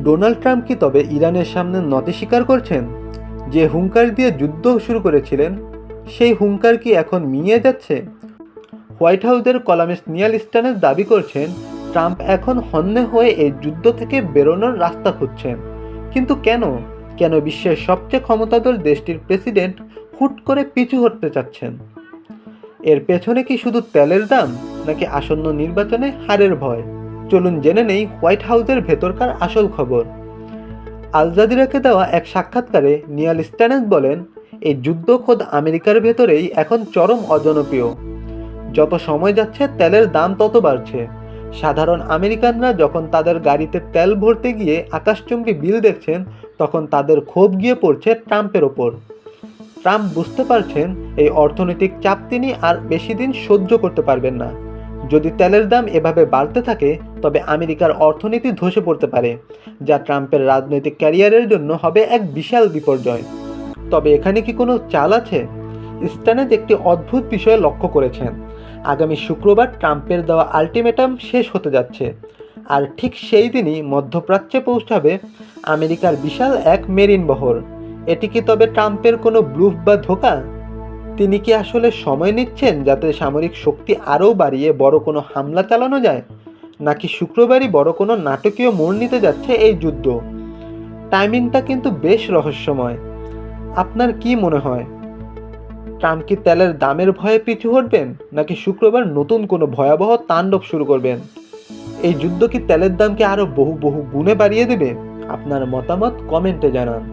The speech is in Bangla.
ডোনাল্ড ট্রাম্প কি তবে ইরানের সামনে নতি স্বীকার করছেন? যে হুঙ্কার দিয়ে যুদ্ধ শুরু করেছিলেন সেই হুঙ্কার কি এখন মিইয়ে যাচ্ছে? হোয়াইট হাউসের কলামিস্ট নিয়াল স্ট্যানেস দাবি করছেন ট্রাম্প এখন হন্যে হয়ে এই যুদ্ধ থেকে বেরোনোর রাস্তা খুঁজছেন। কিন্তু কেন কেন বিশ্বের সবচেয়ে ক্ষমতাধর দেশটির প্রেসিডেন্ট হুট করে পিছু হটতে চাচ্ছেন? এর পেছনে কি শুধু তেলের দাম, নাকি আসন্ন নির্বাচনে হারের ভয়? চলুন জেনে নেই হোয়াইট হাউসের ভেতরকার আসল খবর। আল জাজিরাকে দেওয়া এক সাক্ষাৎকারে নিয়াল স্ট্যানেস বলেন, এই যুদ্ধ খোদ আমেরিকার ভেতরেই এখন চরম অজনপ্রিয়। যত সময় যাচ্ছে তেলের দাম তত বাড়ছে। সাধারণ আমেরিকানরা যখন তাদের গাড়িতে তেল ভরতে গিয়ে আকাশচুম্বী বিল দেখছেন, তখন তাদের ক্ষোভ গিয়ে পড়ছে ট্রাম্পের ওপর। ট্রাম্প বুঝতে পারছেন এই অর্থনৈতিক চাপ তিনি আর বেশি দিন সহ্য করতে পারবেন না। যদি তেলের দাম এভাবে বাড়তে থাকে তবে আমেরিকার অর্থনীতি ধসে পড়তে পারে, যা ট্রাম্পের রাজনৈতিক ক্যারিয়ারের জন্য হবে এক বিশাল বিপর্যয়। তবে এখানে কি কোনো চাল আছে? স্ট্যানেস একটি অদ্ভুত বিষয়ে লক্ষ্য করেছেন। আগামী শুক্রবার ট্রাম্পের দেওয়া আলটিমেটাম শেষ হতে যাচ্ছে, আর ঠিক সেই দিনই মধ্যপ্রাচ্যে পৌঁছাবে আমেরিকার বিশাল এক মেরিন বহর। এটি কি তবে ট্রাম্পের কোনো ব্লুফ বা ধোঁকা? তিনি কি আসলে সময় নিচ্ছেন যাতে সামরিক শক্তি আরও বাড়িয়ে বড় কোনো হামলা চালানো যায়, নাকি শুক্রবারই বড় কোনো নাটকীয় মোড় নিতে যাচ্ছে এই যুদ্ধ? টাইমিংটা কিন্তু বেশ রহস্যময়। আপনার কি মনে হয়, ট্রাম্প কি তেলের দামের ভয়ে পিছু হটবেন, নাকি শুক্রবার নতুন কোনো ভয়াবহ তাণ্ডব শুরু করবেন? এই যুদ্ধ কি তেলের দামকে আরও বহু বহু গুণে বাড়িয়ে দেবে? আপনার মতামত কমেন্টে জানান।